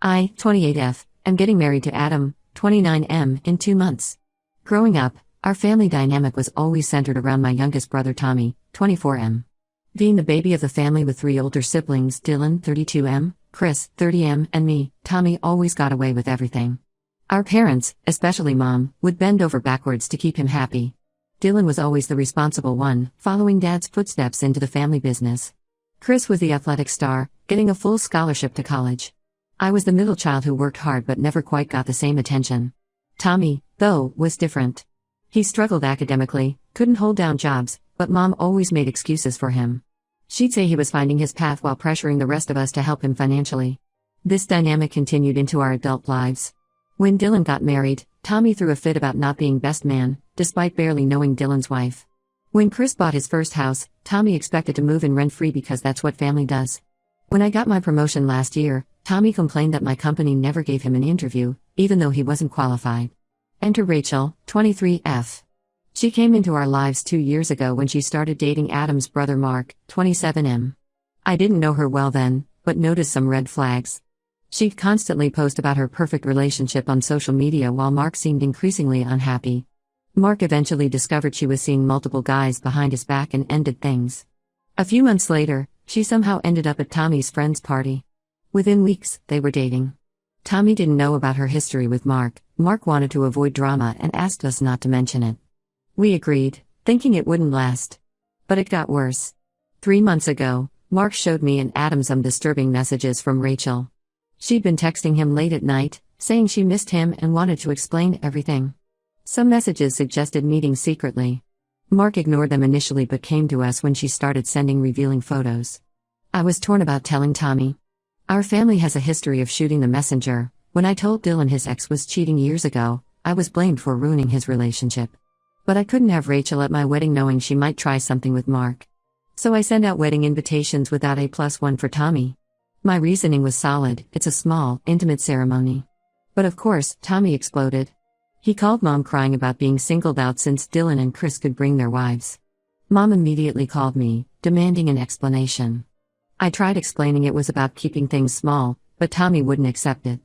I, 28F, am getting married to Adam, 29M, in 2 months. Growing up, our family dynamic was always centered around my youngest brother Tommy, 24M. Being the baby of the family with 3 older siblings, Dylan, 32M, Chris, 30M, and me, Tommy always got away with everything. Our parents, especially Mom, would bend over backwards to keep him happy. Dylan was always the responsible one, following Dad's footsteps into the family business. Chris was the athletic star, getting a full scholarship to college. I was the middle child who worked hard but never quite got the same attention. Tommy, though, was different. He struggled academically, couldn't hold down jobs, but Mom always made excuses for him. She'd say he was finding his path while pressuring the rest of us to help him financially. This dynamic continued into our adult lives. When Dylan got married, Tommy threw a fit about not being best man, despite barely knowing Dylan's wife. When Chris bought his first house, Tommy expected to move in rent-free because that's what family does. When I got my promotion last year, Tommy complained that my company never gave him an interview, even though he wasn't qualified. Enter Rachel, 23F. She came into our lives 2 years ago when she started dating Adam's brother Mark, 27M. I didn't know her well then, but noticed some red flags. She'd constantly post about her perfect relationship on social media while Mark seemed increasingly unhappy. Mark eventually discovered she was seeing multiple guys behind his back and ended things. A few months later, she somehow ended up at Tommy's friend's party. Within weeks, they were dating. Tommy didn't know about her history with Mark. Mark wanted to avoid drama and asked us not to mention it. We agreed, thinking it wouldn't last. But it got worse. 3 months ago, Mark showed me and Adam some disturbing messages from Rachel. She'd been texting him late at night, saying she missed him and wanted to explain everything. Some messages suggested meeting secretly. Mark ignored them initially but came to us when she started sending revealing photos. I was torn about telling Tommy. Our family has a history of shooting the messenger. When I told Dylan his ex was cheating years ago, I was blamed for ruining his relationship. But I couldn't have Rachel at my wedding knowing she might try something with Mark. So I sent out wedding invitations without a +1 for Tommy. My reasoning was solid, it's a small, intimate ceremony. But of course, Tommy exploded. He called Mom crying about being singled out since Dylan and Chris could bring their wives. Mom immediately called me, demanding an explanation. I tried explaining it was about keeping things small, but Tommy wouldn't accept it.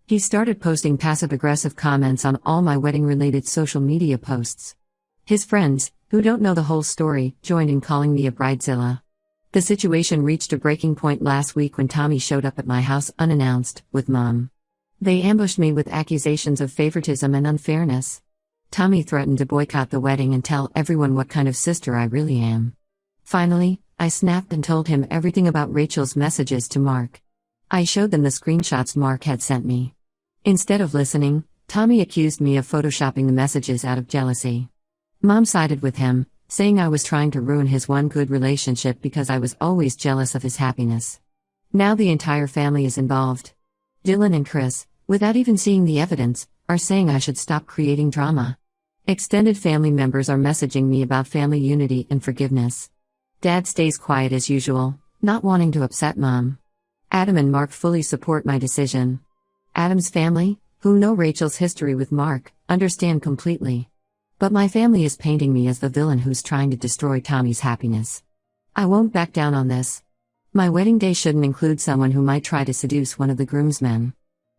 He started posting passive-aggressive comments on all my wedding-related social media posts. His friends, who don't know the whole story, joined in calling me a bridezilla. The situation reached a breaking point last week when Tommy showed up at my house unannounced, with Mom. They ambushed me with accusations of favoritism and unfairness. Tommy threatened to boycott the wedding and tell everyone what kind of sister I really am. Finally, I snapped and told him everything about Rachel's messages to Mark. I showed them the screenshots Mark had sent me. Instead of listening, Tommy accused me of photoshopping the messages out of jealousy. Mom sided with him, saying I was trying to ruin his one good relationship because I was always jealous of his happiness. Now the entire family is involved. Dylan and Chris, without even seeing the evidence, are saying I should stop creating drama. Extended family members are messaging me about family unity and forgiveness. Dad stays quiet as usual, not wanting to upset Mom. Adam and Mark fully support my decision. Adam's family, who know Rachel's history with Mark, understand completely. But my family is painting me as the villain who's trying to destroy Tommy's happiness. I won't back down on this. My wedding day shouldn't include someone who might try to seduce one of the groomsmen.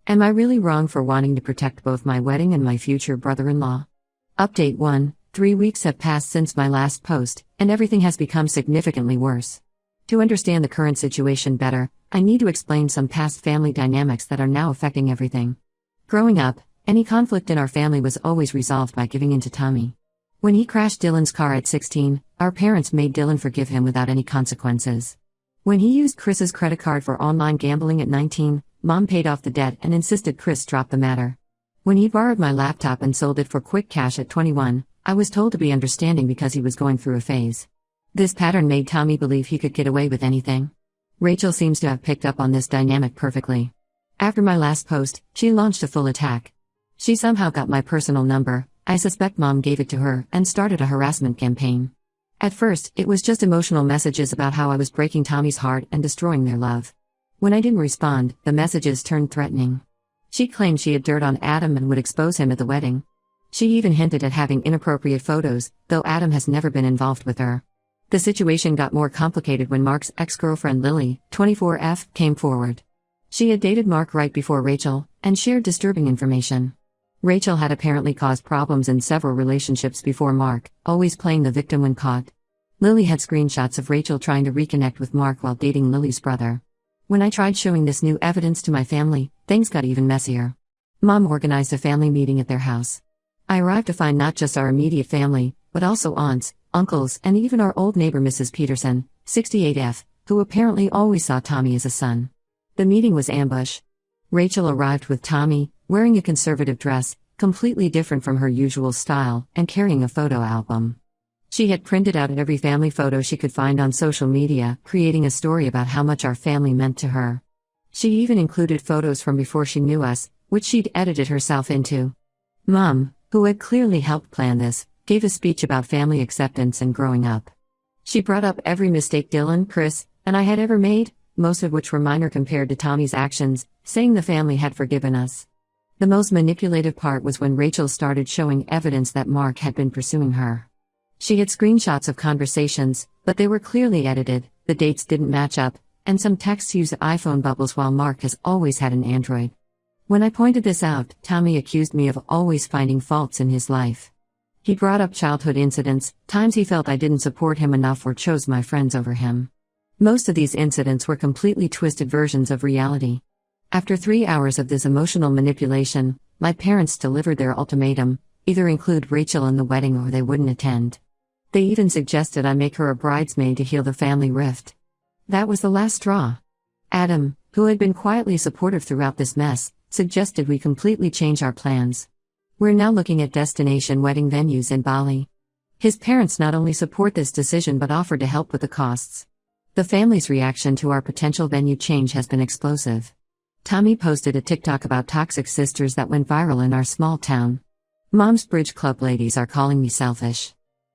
Am I really wrong for wanting to protect both my wedding and my future brother-in-law? Update 1. 3 weeks have passed since my last post, and everything has become significantly worse. To understand the current situation better, I need to explain some past family dynamics that are now affecting everything. Growing up, any conflict in our family was always resolved by giving in to Tommy. When he crashed Dylan's car at 16, our parents made Dylan forgive him without any consequences. When he used Chris's credit card for online gambling at 19, Mom paid off the debt and insisted Chris drop the matter. When he borrowed my laptop and sold it for quick cash at 21, I was told to be understanding because he was going through a phase. This pattern made Tommy believe he could get away with anything. Rachel seems to have picked up on this dynamic perfectly. After my last post, she launched a full attack. She somehow got my personal number, I suspect Mom gave it to her, and started a harassment campaign. At first, it was just emotional messages about how I was breaking Tommy's heart and destroying their love. When I didn't respond, the messages turned threatening. She claimed she had dirt on Adam and would expose him at the wedding. She even hinted at having inappropriate photos, though Adam has never been involved with her. The situation got more complicated when Mark's ex-girlfriend Lily, 24F, came forward. She had dated Mark right before Rachel, and shared disturbing information. Rachel had apparently caused problems in several relationships before Mark, always playing the victim when caught. Lily had screenshots of Rachel trying to reconnect with Mark while dating Lily's brother. When I tried showing this new evidence to my family, things got even messier. Mom organized a family meeting at their house. I arrived to find not just our immediate family, but also aunts, uncles, and even our old neighbor Mrs. Peterson, 68F, who apparently always saw Tommy as a son. The meeting was ambush. Rachel arrived with Tommy, wearing a conservative dress, completely different from her usual style, and carrying a photo album. She had printed out every family photo she could find on social media, creating a story about how much our family meant to her. She even included photos from before she knew us, which she'd edited herself into. Mom, who had clearly helped plan this, gave a speech about family acceptance and growing up. She brought up every mistake Dylan, Chris, and I had ever made, most of which were minor compared to Tommy's actions, saying the family had forgiven us. The most manipulative part was when Rachel started showing evidence that Mark had been pursuing her. She had screenshots of conversations, but they were clearly edited, the dates didn't match up, and some texts used iPhone bubbles while Mark has always had an Android. When I pointed this out, Tommy accused me of always finding faults in his life. He brought up childhood incidents, times he felt I didn't support him enough or chose my friends over him. Most of these incidents were completely twisted versions of reality. After 3 hours of this emotional manipulation, my parents delivered their ultimatum: either include Rachel in the wedding or they wouldn't attend. They even suggested I make her a bridesmaid to heal the family rift. That was the last straw. Adam, who had been quietly supportive throughout this mess, suggested we completely change our plans. We're now looking at destination wedding venues in Bali. His parents not only support this decision but offered to help with the costs. The family's reaction to our potential venue change has been explosive. Tommy posted a TikTok about toxic sisters that went viral in our small town. Mom's Bridge Club ladies are calling me selfish.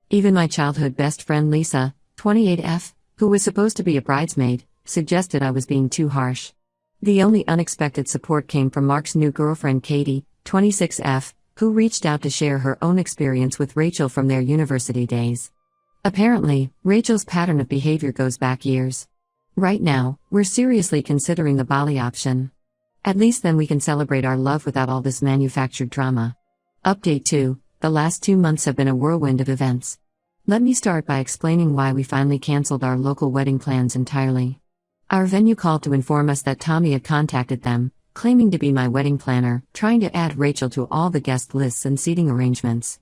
Even my childhood best friend Lisa, 28F, who was supposed to be a bridesmaid, suggested I was being too harsh. The only unexpected support came from Mark's new girlfriend Katie, 26F, who reached out to share her own experience with Rachel from their university days. Apparently, Rachel's pattern of behavior goes back years. Right now, we're seriously considering the Bali option. At least then we can celebrate our love without all this manufactured drama. Update 2. The last 2 months have been a whirlwind of events. Let me start by explaining why we finally canceled our local wedding plans entirely. Our venue called to inform us that Tommy had contacted them, claiming to be my wedding planner, trying to add Rachel to all the guest lists and seating arrangements.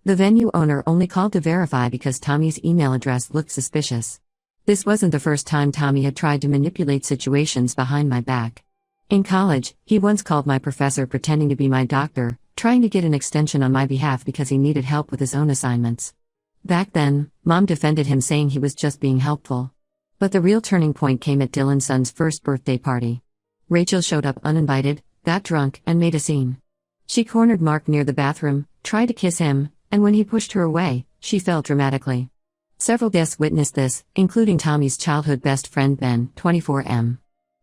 The venue owner only called to verify because Tommy's email address looked suspicious. This wasn't the first time Tommy had tried to manipulate situations behind my back. In college, he once called my professor pretending to be my doctor, trying to get an extension on my behalf because he needed help with his own assignments. Back then, Mom defended him saying he was just being helpful. But the real turning point came at Dylan's son's first birthday party. Rachel showed up uninvited, got drunk, and made a scene. She cornered Mark near the bathroom, tried to kiss him, and when he pushed her away, she fell dramatically. Several guests witnessed this, including Tommy's childhood best friend Ben, 24M.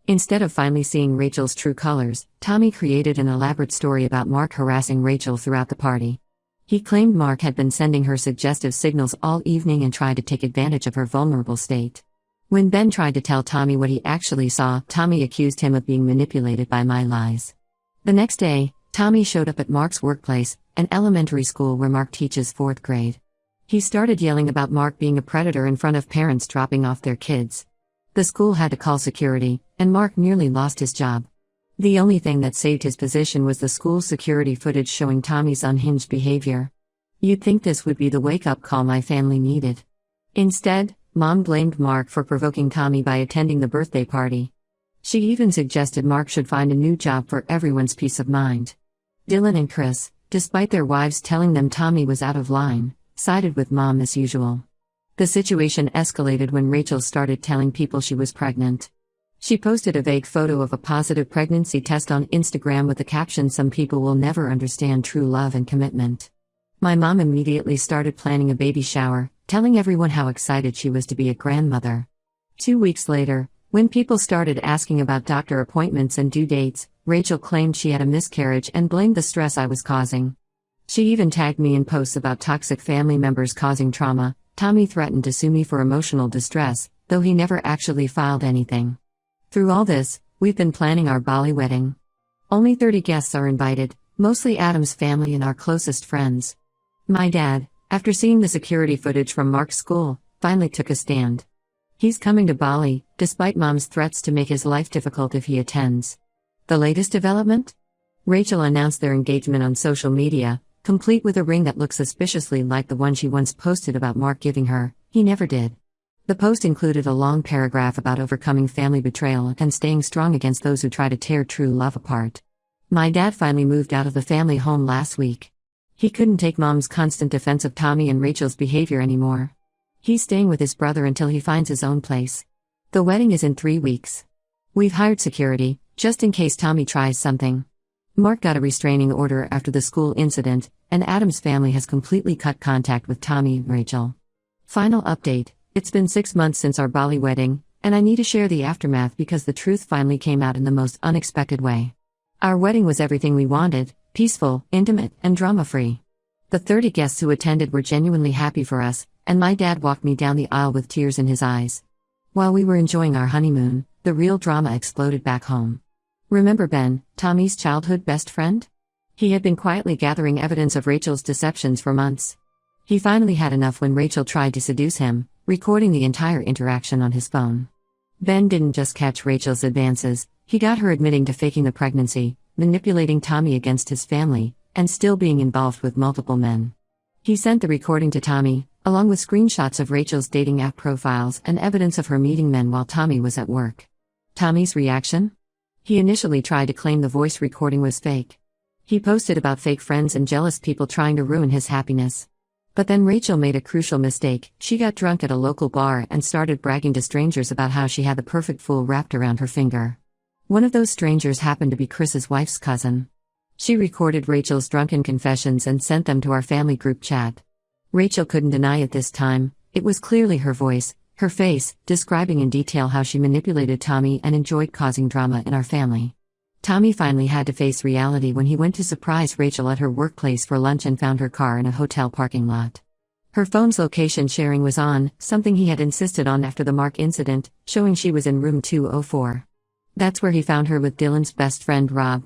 Instead of finally seeing Rachel's true colors, Tommy created an elaborate story about Mark harassing Rachel throughout the party. He claimed Mark had been sending her suggestive signals all evening and tried to take advantage of her vulnerable state. When Ben tried to tell Tommy what he actually saw, Tommy accused him of being manipulated by my lies. The next day, Tommy showed up at Mark's workplace, an elementary school where Mark teaches 4th grade. He started yelling about Mark being a predator in front of parents dropping off their kids. The school had to call security, and Mark nearly lost his job. The only thing that saved his position was the school's security footage showing Tommy's unhinged behavior. You'd think this would be the wake-up call my family needed. Instead, Mom blamed Mark for provoking Tommy by attending the birthday party. She even suggested Mark should find a new job for everyone's peace of mind. Dylan and Chris, despite their wives telling them Tommy was out of line, sided with Mom as usual. The situation escalated when Rachel started telling people she was pregnant. She posted a vague photo of a positive pregnancy test on Instagram with the caption, "Some people will never understand true love and commitment." My mom immediately started planning a baby shower, telling everyone how excited she was to be a grandmother. 2 weeks later, when people started asking about doctor appointments and due dates, Rachel claimed she had a miscarriage and blamed the stress I was causing. She even tagged me in posts about toxic family members causing trauma. Tommy threatened to sue me for emotional distress, though he never actually filed anything. Through all this, We've been planning our Bali wedding. Only 30 guests are invited, mostly Adam's family and our closest friends. My dad, after seeing the security footage from Mark's school, finally took a stand. He's coming to Bali, despite Mom's threats to make his life difficult if he attends. The latest development? Rachel announced their engagement on social media, complete with a ring that looks suspiciously like the one she once posted about Mark giving her. He never did. The post included a long paragraph about overcoming family betrayal and staying strong against those who try to tear true love apart. My dad finally moved out of the family home last week. He couldn't take Mom's constant defense of Tommy and Rachel's behavior anymore. He's staying with his brother until he finds his own place. The wedding is in 3 weeks. We've hired security, just in case Tommy tries something. Mark got a restraining order after the school incident, and Adam's family has completely cut contact with Tommy and Rachel. Final update: it's been 6 months since our Bali wedding, and I need to share the aftermath because the truth finally came out in the most unexpected way. Our wedding was everything we wanted: peaceful, intimate, and drama-free. The 30 guests who attended were genuinely happy for us, and my dad walked me down the aisle with tears in his eyes. While we were enjoying our honeymoon, the real drama exploded back home. Remember Ben, Tommy's childhood best friend? He had been quietly gathering evidence of Rachel's deceptions for months. He finally had enough when Rachel tried to seduce him, recording the entire interaction on his phone. Ben didn't just catch Rachel's advances, he got her admitting to faking the pregnancy, manipulating Tommy against his family, and still being involved with multiple men. He sent the recording to Tommy, along with screenshots of Rachel's dating app profiles and evidence of her meeting men while Tommy was at work. Tommy's reaction? He initially tried to claim the voice recording was fake. He posted about fake friends and jealous people trying to ruin his happiness. But then Rachel made a crucial mistake. She got drunk at a local bar and started bragging to strangers about how she had the perfect fool wrapped around her finger. One of those strangers happened to be Chris's wife's cousin. She recorded Rachel's drunken confessions and sent them to our family group chat. Rachel couldn't deny it this time. It was clearly her voice, her face, describing in detail how she manipulated Tommy and enjoyed causing drama in our family. Tommy finally had to face reality when he went to surprise Rachel at her workplace for lunch and found her car in a hotel parking lot. Her phone's location sharing was on, something he had insisted on after the Mark incident, showing she was in room 204. That's where he found her with Dylan's best friend Rob.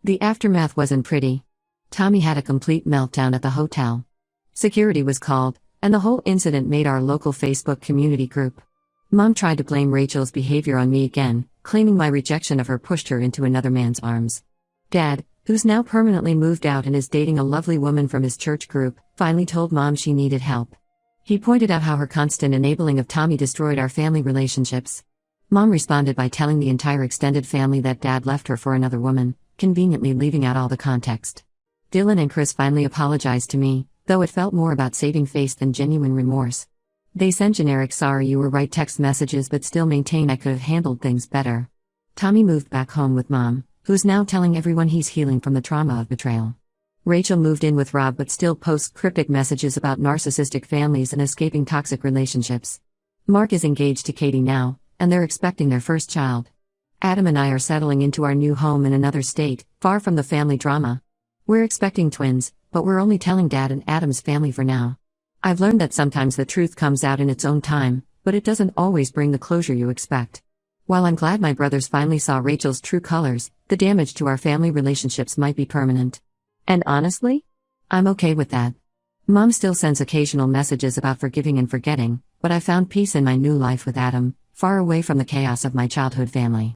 The aftermath wasn't pretty. Tommy had a complete meltdown at the hotel. Security was called, and the whole incident made our local Facebook community group. Mom tried to blame Rachel's behavior on me again, claiming my rejection of her pushed her into another man's arms. Dad, who's now permanently moved out and is dating a lovely woman from his church group, finally told Mom she needed help. He pointed out how her constant enabling of Tommy destroyed our family relationships. Mom responded by telling the entire extended family that Dad left her for another woman, conveniently leaving out all the context. Dylan and Chris finally apologized to me, though it felt more about saving face than genuine remorse. They sent generic "sorry you were right" text messages but still maintain I could have handled things better. Tommy moved back home with Mom, who's now telling everyone he's healing from the trauma of betrayal. Rachel moved in with Rob but still posts cryptic messages about narcissistic families and escaping toxic relationships. Mark is engaged to Katie now, and they're expecting their first child. Adam and I are settling into our new home in another state, far from the family drama. We're expecting twins, but we're only telling Dad and Adam's family for now. I've learned that sometimes the truth comes out in its own time, but it doesn't always bring the closure you expect. While I'm glad my brothers finally saw Rachel's true colors, the damage to our family relationships might be permanent. And honestly, I'm okay with that. Mom still sends occasional messages about forgiving and forgetting, but I found peace in my new life with Adam, far away from the chaos of my childhood family.